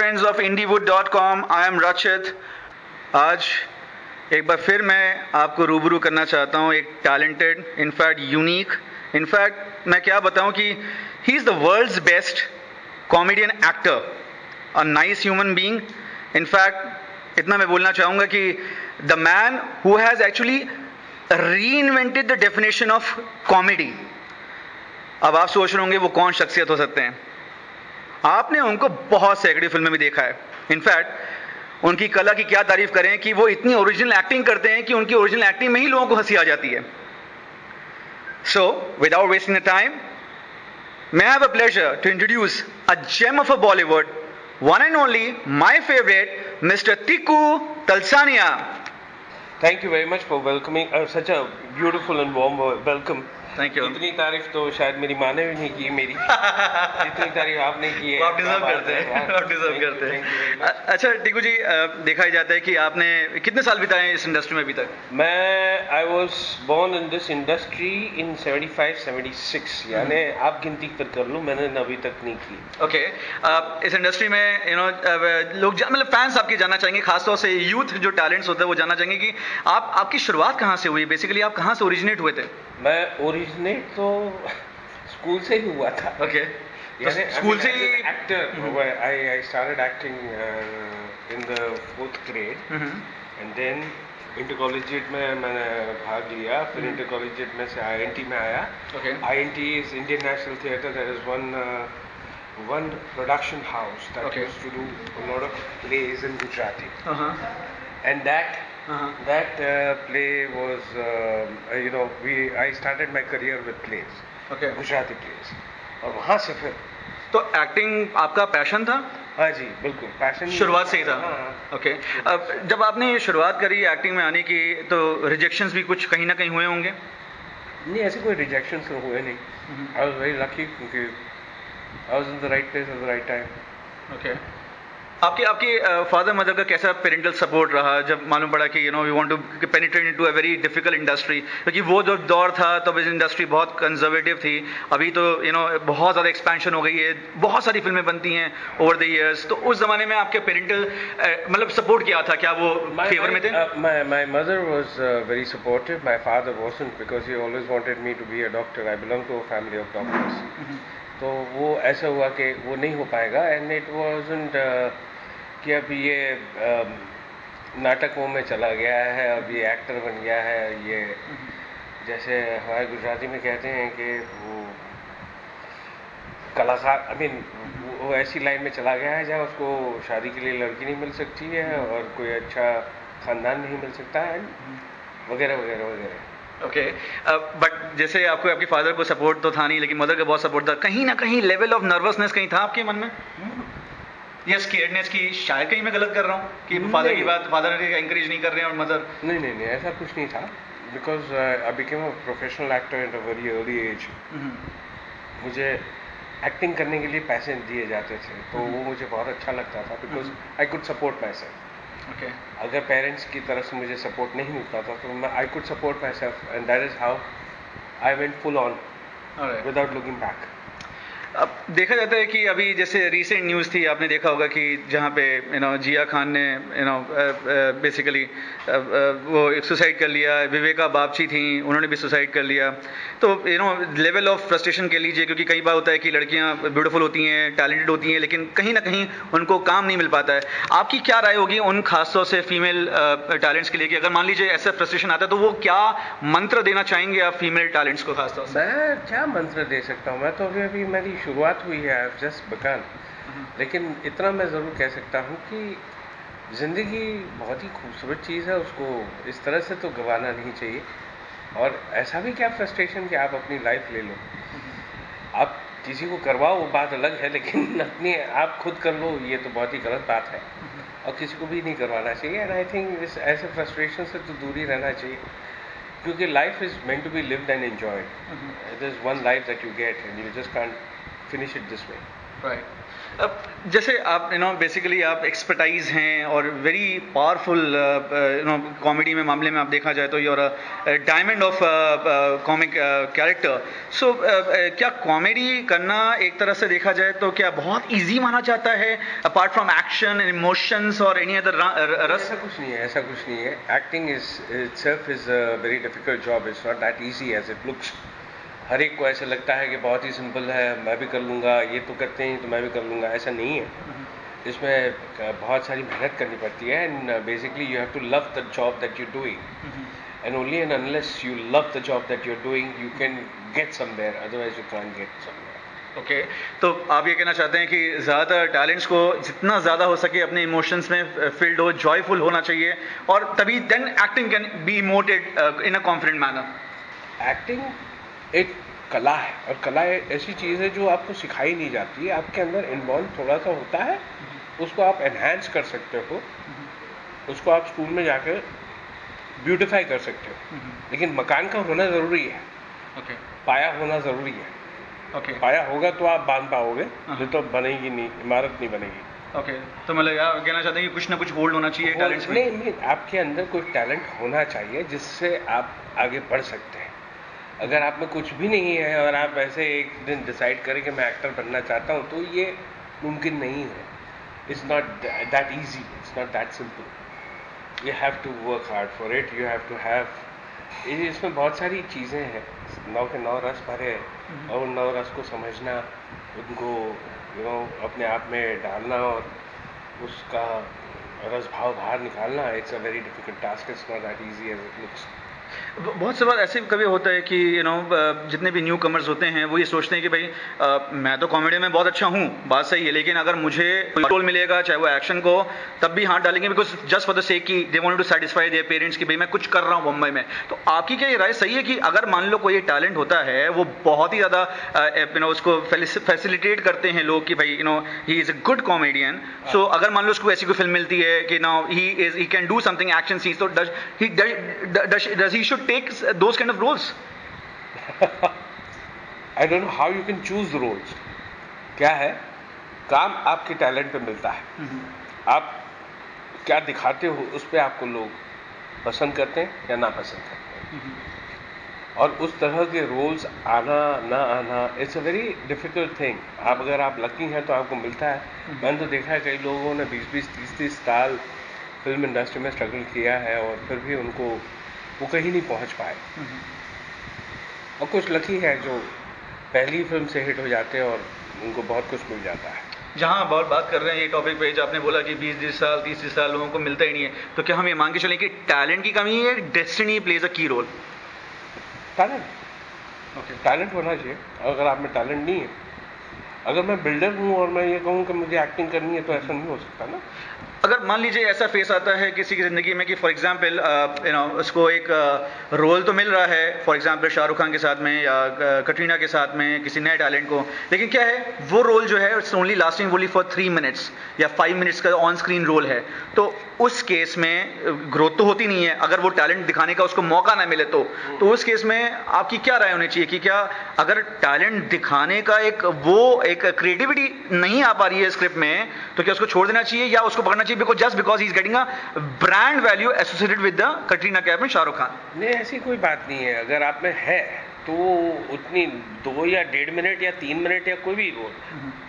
friends of indiewood.com. I am Rachit. आज एक बार फिर मैं आपको रूबरू करना चाहता हूँ एक टैलेंटेड, इनफैक्ट यूनिक, इनफैक्ट मैं क्या बताऊँ कि he is the world's best comedian actor, a nice human being. In fact इतना मैं बोलना चाहूँगा कि the man who has actually reinvented the definition of comedy. अब आप सोच रहे होंगे वो कौन शख्सियत हो सकते हैं. आपने उनको बहुत सैकड़ों फिल्में में देखा है. इनफैक्ट उनकी कला की क्या तारीफ करें कि वो इतनी ओरिजिनल एक्टिंग करते हैं कि उनकी ओरिजिनल एक्टिंग में ही लोगों को हंसी आ जाती है. So without wasting the time, may I have a pleasure to introduce a gem of a Bollywood, one and only, my favorite, Mr. Tikku Talsania. Thank you very much for welcoming such a beautiful and warm welcome. Thank you. इतनी तारीफ तो शायद मेरी माँ ने भी नहीं की मेरी. इतनी तारीफ आपने की है. आप डिजर्व करते हैं. आप डिजर्व करते हैं. अच्छा टिकू जी, देखा ही जाता है कि आपने कितने साल बिताए इस इंडस्ट्री में अभी तक? मैं I was born in this industry in 75-76, यानी आप गिनती पर कर लो, मैंने अभी तक नहीं की. ओके. इस इंडस्ट्री में लोग मतलब फैंस आपके जानना चाहेंगे, खासतौर से यूथ जो टैलेंट्स होते हैं वो जानना चाहेंगे कि आपकी शुरुआत कहाँ से हुई, बेसिकली आप कहाँ से ओरिजिनेट हुए थे? मैं ओरिजिनेट तो स्कूल से ही हुआ था. ओके. स्कूल से ही actor. I started acting in the 4th grade and then intercollegiate में मैंने भाग लिया. फिर इंटर कॉलेजिएट में से INT में आया. INT is Indian national theatre. That is one production house that used to do a lot of plays in Gujarati. And that play was, I started my career with plays. Okay. Gujarati plays. और वहाँ से फिर तो acting आपका passion था? हाँ जी, बिल्कुल passion शुरुआत से ही था. ओके. अब जब आपने ये शुरुआत करी एक्टिंग में आने की तो रिजेक्शंस भी कुछ कहीं ना कहीं हुए होंगे? नहीं, ऐसे कोई रिजेक्शंस तो हुए नहीं. आई वाज वेरी लकी क्योंकि I was in the right place at the right time. Okay. आपके फादर मदर का कैसा पेरेंटल सपोर्ट रहा जब मालूम पड़ा कि we want to penetrate into a very difficult industry? क्योंकि वो जो दौर था तब इस इंडस्ट्री बहुत कंजर्वेटिव थी. अभी तो बहुत ज़्यादा एक्सपेंशन हो गई है, बहुत सारी फिल्में बनती हैं ओवर द ईयर्स. तो उस ज़माने में आपके पेरेंटल मतलब सपोर्ट क्या था? क्या वो फेवर में थे? My mother was very supportive. My father wasn't because he always wanted me to be a doctor. I belong to a family of doctors. तो वो ऐसा हुआ कि वो नहीं हो पाएगा. एंड इट वॉजंट कि अब ये नाटकों में चला गया है, अब ये एक्टर बन गया है. ये जैसे हमारे गुजराती में कहते हैं कि वो कलाकार, आई मीन वो ऐसी लाइन में चला गया है जहाँ उसको शादी के लिए लड़की नहीं मिल सकती है और कोई अच्छा ख़ानदान नहीं मिल सकता है, वगैरह वगैरह वगैरह. ओके. बट जैसे आपको आपके फादर को सपोर्ट तो था नहीं, लेकिन मदर का बहुत सपोर्ट था. कहीं ना कहीं लेवल ऑफ नर्वसनेस कहीं था आपके मन में या स्केयर्डनेस की? शायद कहीं मैं गलत कर रहा हूँ कि फादर की बात फादर एंकरेज नहीं कर रहे हैं और मदर? नहीं, ऐसा कुछ नहीं था. Because I became a professional actor at a very early age. मुझे एक्टिंग करने के लिए पैसे दिए जाते थे, तो वो मुझे बहुत अच्छा लगता था because I could support my self. Okay. अगर पेरेंट्स की तरफ से मुझे सपोर्ट नहीं मिलता था तो I could support my self and that is how I went full on without looking back. अब देखा जाता है कि अभी जैसे रिसेंट न्यूज़ थी, आपने देखा होगा कि जहाँ पे जिया खान ने बेसिकली वो सुसाइड कर लिया. विवेका बापची थी, उन्होंने भी सुसाइड कर लिया. तो लेवल ऑफ फ्रस्ट्रेशन कह लीजिए, क्योंकि कई बार होता है कि लड़कियाँ ब्यूटीफुल होती हैं, टैलेंटेड होती हैं, लेकिन कहीं ना कहीं उनको काम नहीं मिल पाता है. आपकी क्या राय होगी उन खासतौर से फीमेल टैलेंट्स के लिए कि अगर मान लीजिए ऐसा फ्रस्ट्रेशन आता है तो वो क्या मंत्र देना चाहेंगे आप फीमेल टैलेंट्स को खासतौर से? मैं क्या मंत्र दे सकता हूँ? मैं तो अभी मेरी शुरुआत हुई है, आई हैव जस्ट बिगन. लेकिन इतना मैं ज़रूर कह सकता हूँ कि ज़िंदगी बहुत ही खूबसूरत चीज़ है, उसको इस तरह से तो गंवाना नहीं चाहिए. और ऐसा भी क्या फ्रस्ट्रेशन कि आप अपनी लाइफ ले लो. आप किसी को करवाओ वो बात अलग है, लेकिन अपनी आप खुद कर लो ये तो बहुत ही गलत बात है और किसी को भी नहीं करवाना चाहिए. एंड आई थिंक ऐसे फ्रस्ट्रेशन से तो दूर ही रहना चाहिए, क्योंकि life is meant to be lived and enjoyed. It is one life that you get and you just can't finish it this way. Right. जैसे आप बेसिकली आप एक्सपर्टाइज हैं और वेरी पावरफुल कॉमेडी में मामले में आप देखा जाए तो your diamond of comic character. So क्या कॉमेडी करना एक तरह से देखा जाए तो क्या बहुत इजी माना जाता है apart from action and emotions और एनी अदर रस? ऐसा कुछ नहीं है, ऐसा कुछ नहीं है। Acting itself is a very difficult job. It's not that easy as it looks. हर एक को ऐसा लगता है कि बहुत ही सिंपल है, मैं भी कर लूँगा, ये तो करते हैं तो मैं भी कर लूँगा। ऐसा नहीं है, इसमें बहुत सारी मेहनत करनी पड़ती है। And basically you have to love the job that you doing, and only and unless you love the job that you doing you can get somewhere, otherwise you can't get somewhere. Okay, तो आप ये कहना चाहते हैं कि ज़्यादातर talents को जितना ज़्यादा हो सके अपने इमोशंस में फील्ड हो, जॉयफुल होना चाहिए, और तभी then acting can be emoted in a confident manner. Acting एक कला है, और कला ऐसी चीज़ है जो आपको सिखाई नहीं जाती है, आपके अंदर इन्वॉल्व थोड़ा सा होता है, उसको आप एनहांस कर सकते हो, उसको आप स्कूल में जाकर ब्यूटिफाई कर सकते हो। लेकिन मकान का होना ज़रूरी है, पाया होना ज़रूरी है। पाया होगा तो आप बांध पाओगे, नहीं तो बनेगी नहीं, इमारत नहीं बनेगी। तो मतलब आप कहना चाहते हैं कि कुछ ना कुछ होल्ड होना चाहिए टैलेंट्स में? नहीं, आपके अंदर कोई टैलेंट होना चाहिए जिससे आप आगे बढ़ सकते हैं। अगर आप में कुछ भी नहीं है और आप ऐसे एक दिन डिसाइड करें कि मैं एक्टर बनना चाहता हूँ, तो ये मुमकिन नहीं है। It's not that easy, it's not that simple. You have to work hard for it, you have to have, इसमें बहुत सारी चीज़ें हैं, 9 के 9 रस भरे हैं, और उन 9 रस को समझना, उनको अपने आप में डालना और उसका रस भाव बाहर निकालना, it's a very difficult task. It's not that easy as it looks. बहुत से बार ऐसे कभी होता है कि जितने भी न्यू कमर्स होते हैं वो ये सोचते हैं कि भाई मैं तो कॉमेडी में बहुत अच्छा हूँ, बात सही है, लेकिन अगर मुझे कोई रोल मिलेगा चाहे वो एक्शन को, तब भी हाथ डालेंगे, because just for the sake कि they want to satisfy their parents कि भाई मैं कुछ कर रहा हूँ मुंबई में। तो आपकी क्या ये राय सही है कि अगर मान लो कोई टैलेंट होता है, वो बहुत ही ज़्यादा उसको फैसिलिटेट करते हैं लोग कि भाई he is a good comedian, so अगर मान लो उसको ऐसी कोई फिल्म मिलती है कि he can do something action scenes, तो does he should take those kind of roles? I don't know how you can choose the roles. क्या है, काम आपके टैलेंट पे मिलता है, आप क्या दिखाते हो उस पे आपको लोग पसंद करते हैं या ना पसंद करते हैं, और उस तरह के रोल्स आना ना आना, it's a very difficult thing. अगर आप लकी हैं तो आपको मिलता है। मैंने तो देखा है कई लोगों ने 20-20, 30-30 साल फिल्म इंडस्ट्री में स्ट्रगल किया है और फिर भी वो कहीं नहीं पहुंच पाए। और कुछ लकी है जो पहली फिल्म से हिट हो जाते हैं और उनको बहुत कुछ मिल जाता है। जहाँ बहुत बात कर रहे हैं ये टॉपिक पे, जो आपने बोला कि 20-20 साल 30 साल लोगों को मिलता ही नहीं है, तो क्या हम ये मान के चलें कि टैलेंट की कमी है, डेस्टिनी प्लेज अ की रोल? टैलेंट होना चाहिए। अगर आप में टैलेंट नहीं है, अगर मैं बिल्डर हूँ और मैं ये कहूँ कि मुझे एक्टिंग करनी है, तो ऐसा नहीं हो सकता ना। अगर मान लीजिए ऐसा फेस आता है किसी की ज़िंदगी में कि फॉर एग्जांपल उसको एक रोल तो मिल रहा है, फॉर एग्जांपल शाहरुख खान के साथ में या कटरीना के साथ में किसी नए टैलेंट को, लेकिन क्या है वो रोल जो है it's only lasting only for 3 minutes या 5 मिनट्स का ऑन स्क्रीन रोल है, तो उस केस में ग्रोथ तो होती नहीं है। अगर वो टैलेंट दिखाने का उसको मौका ना मिले तो उस केस में आपकी क्या राय होनी चाहिए कि क्या अगर टैलेंट दिखाने का एक क्रिएटिविटी नहीं आ पा रही है स्क्रिप्ट में, तो क्या उसको छोड़ देना चाहिए या उसको पकड़ना चाहिए just because he is getting a brand value associated with the Katrina Kaif में शाहरुख खान? नहीं, ऐसी कोई बात नहीं है। अगर आप में है तो उतनी 2 या 1.5 मिनट या 3 मिनट या कोई भी रोल,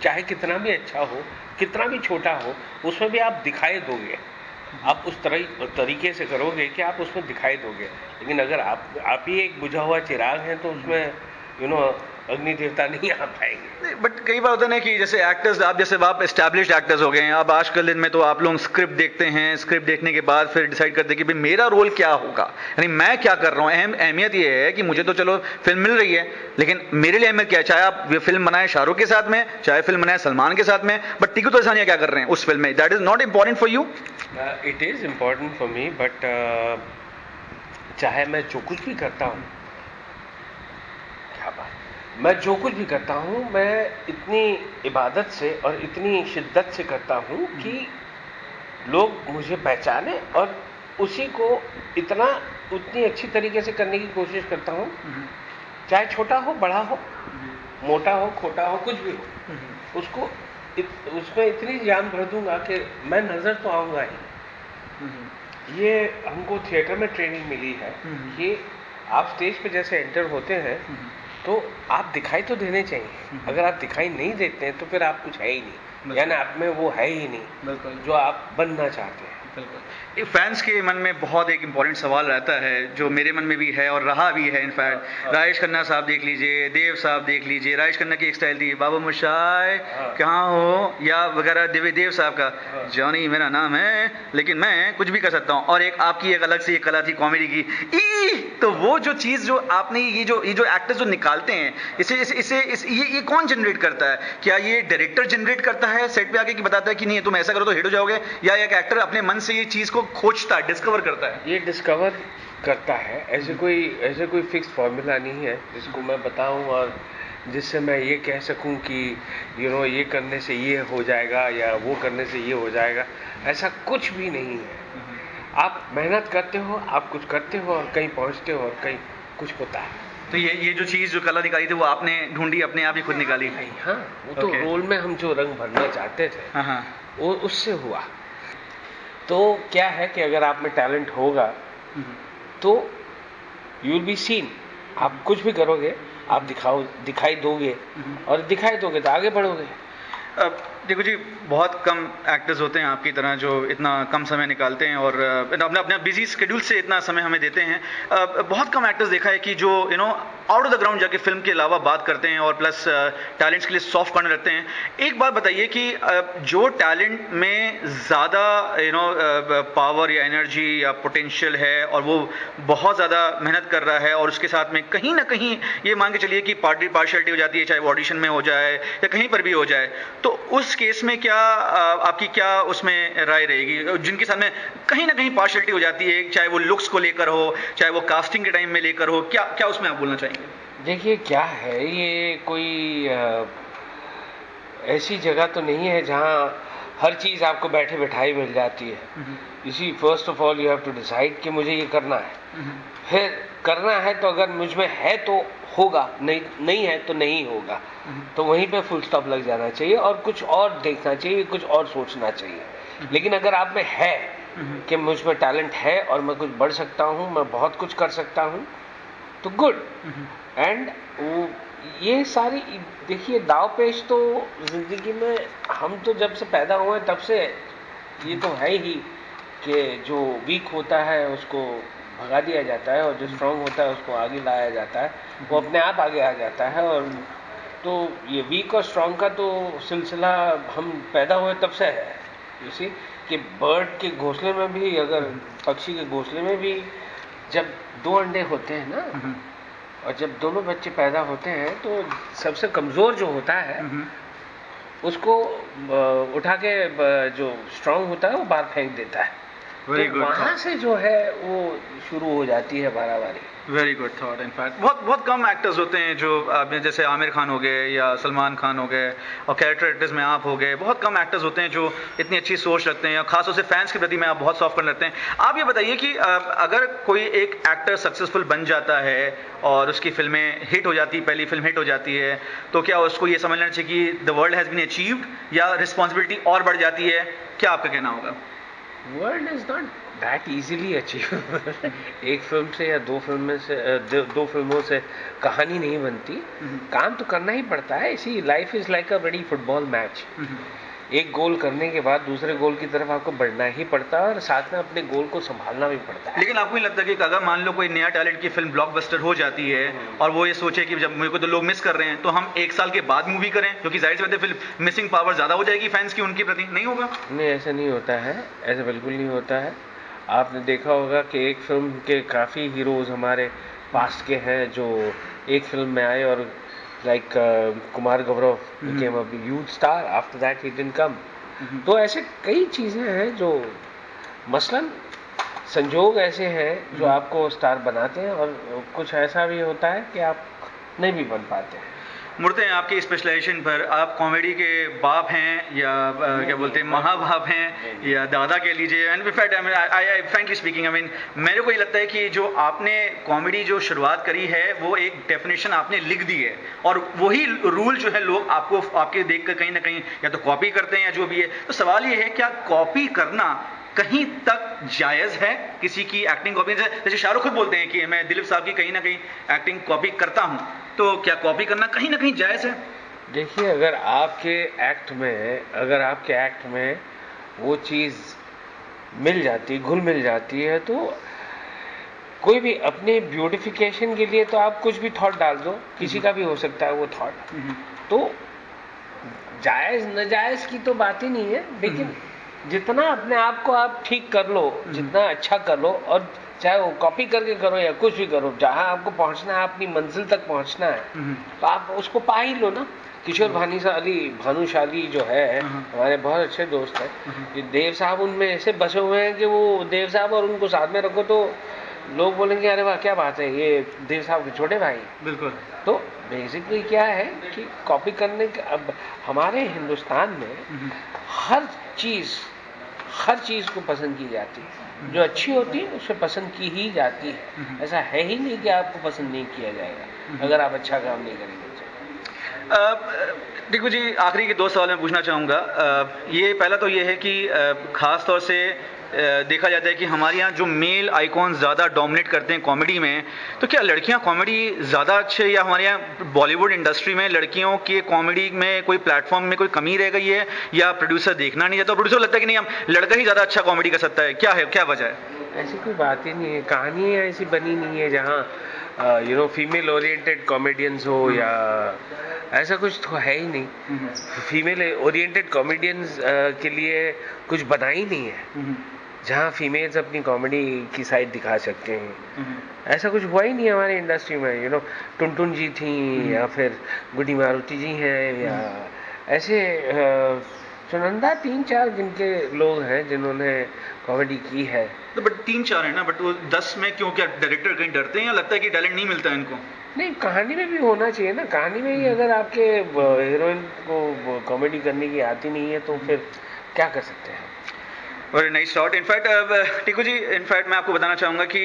चाहे कितना भी अच्छा हो, कितना भी छोटा हो, उसमें भी आप दिखाई दोगे। आप उस तरीके से करोगे कि आप उसमें दिखाई दोगे। लेकिन अगर आप ही एक बुझा हुआ चिराग हैं, तो उसमें अग्नि देवता नहीं आ पाएंगे। बट कई बार होता है ना कि जैसे एक्टर्स, आप एस्टैब्लिश्ड एक्टर्स हो गए हैं, अब आजकल दिन में तो आप लोग स्क्रिप्ट देखते हैं, स्क्रिप्ट देखने के बाद फिर डिसाइड करते हैं कि भाई मेरा रोल क्या होगा, यानी मैं क्या कर रहा हूँ। अहमियत ये है कि मुझे तो चलो फिल्म मिल रही है, लेकिन मेरे लिए अहमियत क्या है, चाहे आप ये फिल्म बनाए शाहरुख के साथ में, चाहे फिल्म बनाए सलमान के साथ में, बट टीकू तलसानिया क्या कर रहे हैं उस फिल्म में, that is not important for you? It is important for me, but चाहे मैं जो कुछ भी करता हूँ, मैं जो कुछ भी करता हूँ, मैं इतनी इबादत से और इतनी शिद्दत से करता हूँ कि लोग मुझे पहचाने, और उसी को उतनी अच्छी तरीके से करने की कोशिश करता हूँ, चाहे छोटा हो, बड़ा हो, मोटा हो, खोटा हो, कुछ भी हो, उसको उसमें इतनी जान भर दूंगा कि मैं नजर तो आऊंगा ही। ये हमको थिएटर में ट्रेनिंग मिली है कि आप स्टेज पे जैसे एंटर होते हैं तो आप दिखाई तो देने चाहिए। अगर आप दिखाई नहीं देते हैं तो फिर आप कुछ है ही नहीं, यानी आप में वो है ही नहीं जो आप बनना चाहते हैं। फैंस के मन में बहुत एक इंपॉर्टेंट सवाल रहता है, जो मेरे मन में भी है और रहा भी है। इनफैक्ट राजेश खन्ना साहब देख लीजिए, देव साहब देख लीजिए। राजेश खन्ना की एक स्टाइल थी, बाबा मुशाय कहाँ हो, या वगैरह। देव साहब का जॉनी मेरा नाम है लेकिन मैं कुछ भी कर सकता हूँ। और एक आपकी एक अलग सी एक कला थी कॉमेडी की, तो वो जो चीज़ जो आपने ये जो एक्टर्स जो निकालते हैं, ये कौन जनरेट करता है? क्या ये डायरेक्टर जनरेट करता है सेट पे आके कि बताता है कि नहीं तुम ऐसा करो तो हिट हो जाओगे, या एक एक्टर अपने मन से ये चीज़ को खोजता है, डिस्कवर करता है? ये डिस्कवर करता है। ऐसे कोई फिक्स फॉर्मूला नहीं है जिसको मैं बताऊं और जिससे मैं ये कह सकूं कि ये करने से ये हो जाएगा या वो करने से ये हो जाएगा। ऐसा कुछ भी नहीं है। आप मेहनत करते हो, आप कुछ करते हो और कहीं पहुंचते हो और कहीं कुछ होता है। तो ये जो चीज़ जो कला निकाली थी वो आपने ढूंढी, अपने आप ही खुद निकाली? हाँ, वो तो रोल में हम जो रंग भरना चाहते थे वो उससे हुआ। तो क्या है कि अगर आप में टैलेंट होगा तो यू विल बी सीन। आप कुछ भी करोगे, आप दिखाई दोगे, और दिखाई दोगे तो आगे बढ़ोगे। देखो जी, बहुत कम एक्टर्स होते हैं आपकी तरह जो इतना कम समय निकालते हैं और अपने बिजी स्केड्यूल से इतना समय हमें देते हैं। बहुत कम एक्टर्स देखा है कि जो आउट ऑफ द ग्राउंड जाके फिल्म के अलावा बात करते हैं और प्लस टैलेंट्स के लिए सॉफ्ट कॉर्नर रखते हैं। एक बात बताइए कि जो टैलेंट में ज़्यादा पावर या एनर्जी या पोटेंशियल है और वो बहुत ज़्यादा मेहनत कर रहा है और उसके साथ में कहीं ना कहीं ये मान के चलिए कि पार्शियलिटी हो जाती है, चाहे वो ऑडिशन में हो जाए या कहीं पर भी हो जाए, तो उस केस में क्या आपकी क्या उसमें राय रहेगी? जिनके साथ में कहीं ना कहीं पार्शियलिटी हो जाती है, चाहे वो लुक्स को लेकर हो, चाहे वो कास्टिंग के टाइम में लेकर हो, क्या उसमें आप बोलना चाहेंगे? देखिए, क्या है, ये कोई ऐसी जगह तो नहीं है जहां हर चीज आपको बैठे बैठाई मिल जाती है। इसी first of all you have to decide कि मुझे ये करना है। फिर करना है तो अगर मुझ में है तो होगा, नहीं है तो नहीं होगा। तो वहीं पे फुल स्टॉप लग जाना चाहिए और कुछ और देखना चाहिए, कुछ और सोचना चाहिए। लेकिन अगर आप में है कि मुझ में टैलेंट है और मैं कुछ बढ़ सकता हूं, मैं बहुत कुछ कर सकता हूं, तो गुड। एंड ये सारी देखिए दाव पेच तो जिंदगी में हम तो जब से पैदा हुए तब से ये तो है ही कि जो वीक होता है उसको भगा दिया जाता है और जो स्ट्रांग होता है उसको आगे लाया जाता है, वो अपने आप आगे आ जाता है। और तो ये वीक और स्ट्रांग का तो सिलसिला हम पैदा हुए तब से है। इसी कि बर्ड के घोंसले में भी, अगर पक्षी के घोंसले में भी जब 2 अंडे होते हैं ना, और जब दोनों बच्चे पैदा होते हैं तो सबसे कमजोर जो होता है उसको उठा के जो स्ट्रांग होता है वो बाहर फेंक देता है। तो वहां से जो है वो शुरू हो जाती है बाराबारी। Very good thought. इनफैक्ट बहुत कम एक्टर्स होते हैं जो जैसे आमिर खान हो गए या सलमान खान हो गए और कैरेक्टर एक्टर्स में आप हो गए, बहुत कम एक्टर्स होते हैं जो इतनी अच्छी सोच रखते हैं, खासतौर से फैंस के प्रति में आप बहुत सॉफ्ट कर रखते हैं। आप ये बताइए कि अगर कोई एक एक्टर सक्सेसफुल बन जाता है और उसकी फिल्में हिट हो जाती, पहली फिल्म हिट हो जाती है, तो क्या उसको ये समझना चाहिए कि the world has been achieved, या रिस्पॉन्सिबिलिटी और बढ़ जाती है? क्या आपका कहना होगा? World is not that easily achievable. एक फिल्म से या दो फिल्मों से कहानी नहीं बनती, काम तो करना ही पड़ता है। इसी लाइफ इज लाइक अ बड़ी फुटबॉल मैच। एक गोल करने के बाद दूसरे गोल की तरफ आपको बढ़ना ही पड़ता है और साथ में अपने गोल को संभालना भी पड़ता है। लेकिन आपको नहीं लगता कि अगर मान लो कोई नया टैलेंट की फिल्म ब्लॉकबस्टर हो जाती है और वो ये सोचे कि जब मेरे को तो लोग मिस कर रहे हैं तो हम 1 साल के बाद मूवी करें, क्योंकि जाहिर सी बात है फिल्म मिसिंग पावर ज्यादा हो जाएगी फैंस की उनके प्रति, नहीं होगा? नहीं, ऐसा नहीं होता है, ऐसा बिल्कुल नहीं होता है। आपने देखा होगा कि एक फिल्म के काफ़ी हीरोज़ हमारे पास्ट के हैं जो एक फिल्म में आए और like Kumar Gaurav became a huge star, after that he didn't come। तो ऐसे कई चीज़ें हैं जो मसलन संजोग ऐसे हैं जो आपको स्टार बनाते हैं और कुछ ऐसा भी होता है कि आप नहीं भी बन पाते हैं। मुड़ते हैं आपकी स्पेशलाइजेशन पर। आप कॉमेडी के बाप हैं या क्या बोलते हैं महाबाप हैं या दादा कह लीजिए। And in fact I frankly speaking मेरे को ये लगता है कि जो आपने कॉमेडी जो शुरुआत करी है वो एक डेफिनेशन आपने लिख दी है, और वही रूल जो है लोग आपको आपके देख कर कहीं ना कहीं या तो कॉपी करते हैं या जो भी है। तो सवाल ये है, क्या कॉपी करना कहीं तक जायज़ है? किसी की एक्टिंग कॉपी, जैसे शाहरुख खुद बोलते हैं कि मैं दिलीप साहब की कहीं ना कहीं एक्टिंग कॉपी करता हूं, तो क्या कॉपी करना कहीं ना कहीं जायज़ है? देखिए, अगर आपके एक्ट में वो चीज़ मिल जाती, घुल मिल जाती है, तो कोई भी अपने ब्यूटिफिकेशन के लिए तो आप कुछ भी थॉट डाल दो, किसी का भी हो सकता है वो थॉट। तो जायज़ नाजायज़ की तो बात ही नहीं है, लेकिन जितना अपने आप को आप ठीक कर लो, जितना अच्छा कर लो, और चाहे वो कॉपी करके करो या कुछ भी करो, जहां आपको पहुंचना है, अपनी मंजिल तक पहुंचना है, तो आप उसको पा ही लो ना। किशोर भानुशाली जो है, हमारे बहुत अच्छे दोस्त हैं, देव साहब उनमें ऐसे बसे हुए हैं कि वो देव साहब और उनको साथ में रखो तो लोग बोलेंगे अरे वाह क्या बात है, ये देव साहब के छोटे भाई। बिल्कुल। तो बेसिकली क्या है कि कॉपी करने के, अब हमारे हिंदुस्तान में हर चीज को पसंद की जाती है, जो अच्छी होती है उसे पसंद की ही जाती है। ऐसा है ही नहीं कि आपको पसंद नहीं किया जाएगा अगर आप अच्छा काम नहीं करेंगे। टिकू जी, आखिरी के 2 सवाल मैं पूछना चाहूँगा। ये पहला तो ये है कि ख़ास तौर से देखा जाता है कि हमारे यहाँ जो मेल आइकॉन ज़्यादा डोमिनेट करते हैं कॉमेडी में, तो क्या लड़कियाँ कॉमेडी ज़्यादा अच्छे, या हमारे यहाँ बॉलीवुड इंडस्ट्री में लड़कियों के कॉमेडी में कोई प्लेटफॉर्म में कोई कमी रह गई है, या प्रोड्यूसर देखना नहीं चाहता, प्रोड्यूसर लगता है कि नहीं हम लड़का ही ज़्यादा अच्छा कॉमेडी कर सकता है? क्या वजह है? ऐसी कोई बात ही नहीं है, कहानी ऐसी बनी नहीं है जहाँ फीमेल ओरिएंटेड कॉमेडियंस हो, या ऐसा कुछ तो है ही नहीं। फीमेल ओरिएंटेड कॉमेडियंस के लिए कुछ बना ही नहीं है जहाँ फीमेल्स अपनी कॉमेडी की साइड दिखा सकते हैं। ऐसा कुछ हुआ ही नहीं हमारी इंडस्ट्री में। टुनटुन जी थी, या फिर गुड्डी मारुति जी हैं, या ऐसे सुनंदा 3-4 जिनके लोग हैं जिन्होंने कॉमेडी की है। तो बट 3-4 है ना, बट वो 10 में क्यों? क्या डायरेक्टर कहीं डरते हैं या लगता है कि टैलेंट नहीं मिलता है इनको? नहीं, कहानी में भी होना चाहिए ना। कहानी में ही अगर आपके हीरोइन को कॉमेडी करने की आती नहीं है तो फिर क्या कर सकते हैं? Very nice shot. इनफैक्ट टिकू जी, इनफैक्ट मैं आपको बताना चाहूँगा कि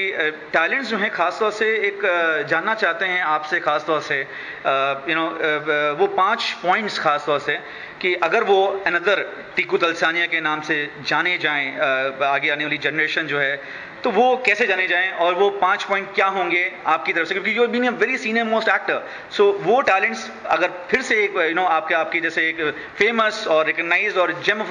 टैलेंट्स जो हैं खासतौर से एक जानना चाहते हैं आपसे, खासतौर से वो 5 पॉइंट्स खासतौर से कि अगर वो अनदर टिकू तलसानिया के नाम से जाने जाएं, आगे आने वाली जनरेशन जो है, तो वो कैसे जाने जाएं, और वो 5 पॉइंट क्या होंगे आपकी तरफ से? क्योंकि you being a very senior most actor, so वो टैलेंट्स अगर फिर से एक आपके जैसे एक फेमस और रिकग्नाइज्ड और जेम ऑफ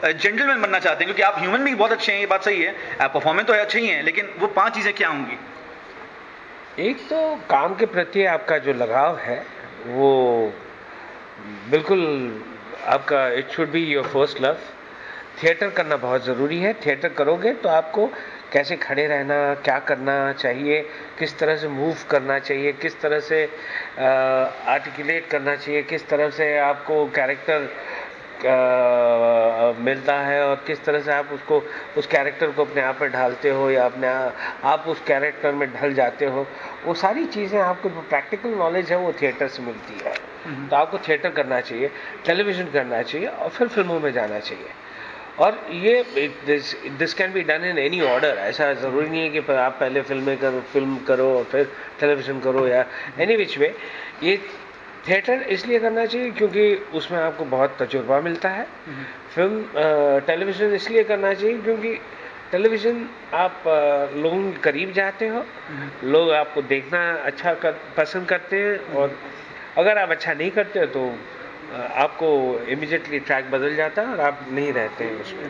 जेंटलमैन बनना चाहते हैं, क्योंकि आप ह्यूमन भी बहुत अच्छे हैं, ये बात सही है, आप परफॉर्मेंस तो अच्छे ही हैं, लेकिन वो 5 चीज़ें क्या होंगी? एक तो काम के प्रति आपका जो लगाव है वो बिल्कुल आपका, it should be your first love. Theatre करना बहुत ज़रूरी है। थिएटर करोगे तो आपको कैसे खड़े रहना, क्या करना चाहिए, किस तरह से मूव करना चाहिए, किस तरह से आर्टिकुलेट करना चाहिए, किस तरह से आपको कैरेक्टर मिलता है, और किस तरह से आप उस कैरेक्टर को अपने आप में ढालते हो, या आप उस कैरेक्टर में ढल जाते हो, वो सारी चीज़ें आपको जो प्रैक्टिकल नॉलेज है वो थिएटर से मिलती है। तो आपको थिएटर करना चाहिए, टेलीविज़न करना चाहिए, और फिर फिल्मों में जाना चाहिए। और ये this can be done in any order. ऐसा ज़रूरी नहीं है कि आप पहले फिल्म करो और फिर टेलीविज़न करो, या एनी विच वे। ये थिएटर इसलिए करना चाहिए क्योंकि उसमें आपको बहुत तजुर्बा मिलता है। टेलीविज़न इसलिए करना चाहिए क्योंकि टेलीविज़न आप लोगों के करीब जाते हो, लोग आपको देखना पसंद करते हैं, और अगर आप अच्छा नहीं करते हो तो आपको इमीडिएटली ट्रैक बदल जाता है और आप नहीं रहते हैं उसमें।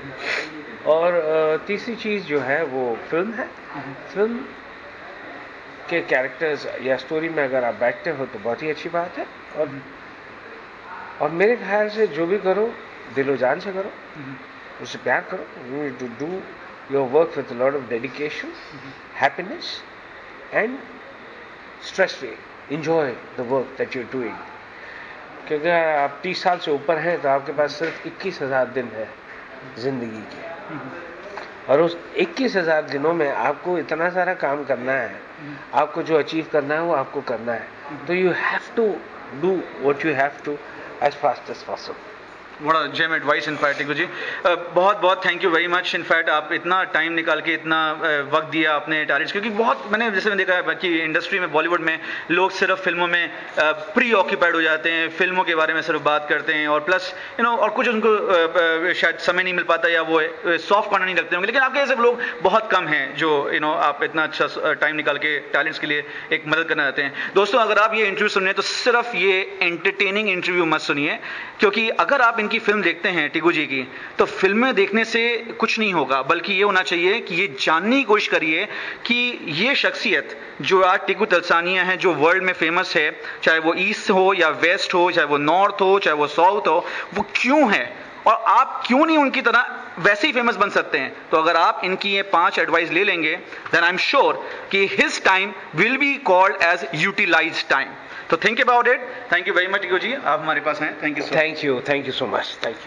और तीसरी चीज़ जो है वो फिल्म है। फिल्म के कैरेक्टर्स या स्टोरी में अगर आप बैठते हो तो बहुत ही अच्छी बात है। और मेरे ख्याल से जो भी करो दिलो जान से करो, उससे प्यार करो। You need to do your work with a lot of dedication, happiness and stress free. Enjoy the work that you are doing. क्योंकि आप 30 साल से ऊपर हैं तो आपके पास सिर्फ 21,000 दिन है जिंदगी के, और उस 21,000 दिनों में आपको इतना सारा काम करना है, आपको जो अचीव करना है वो आपको करना है। तो you have to do what you have to as fast as possible. बड़ा जेम एडवाइस इनफैक्ट टिकू जी, बहुत बहुत thank you very much. In fact आप इतना टाइम निकाल के इतना वक्त दिया आपने टैलेंट्स, क्योंकि बहुत मैंने देखा है कि इंडस्ट्री में, बॉलीवुड में लोग सिर्फ फिल्मों में प्री ऑक्यूपाइड हो जाते हैं, फिल्मों के बारे में सिर्फ बात करते हैं, और प्लस और कुछ उनको शायद समय नहीं मिल पाता या वो सॉफ्ट कॉर्नर नहीं रखते होंगे, लेकिन आपके ऐसे लोग बहुत कम हैं जो आप इतना अच्छा टाइम निकाल के टैलेंट्स के लिए एक मदद करना चाहते हैं। दोस्तों, अगर आप ये इंटरव्यू सुन रहे हैं तो सिर्फ ये एंटरटेनिंग इंटरव्यू मत सुनिए, क्योंकि अगर आप की फिल्म देखते हैं टिकू जी की, तो फिल्में देखने से कुछ नहीं होगा, बल्कि ये होना चाहिए कि ये जानने की कोशिश करिए कि ये शख्सियत जो आज टिकू तलसानिया है, जो वर्ल्ड में फेमस है, चाहे वो ईस्ट हो या वेस्ट हो, चाहे वो नॉर्थ हो, चाहे वो साउथ हो, वो क्यों है और आप क्यों नहीं उनकी तरह वैसे ही फेमस बन सकते हैं। तो अगर आप इनकी ये 5 एडवाइस ले लेंगे, देन आई एम श्योर कि his time will be called as utilized time. तो think about it. Thank you very much Tiku ji, आप हमारे पास हैं। Thank you so much. Thank you.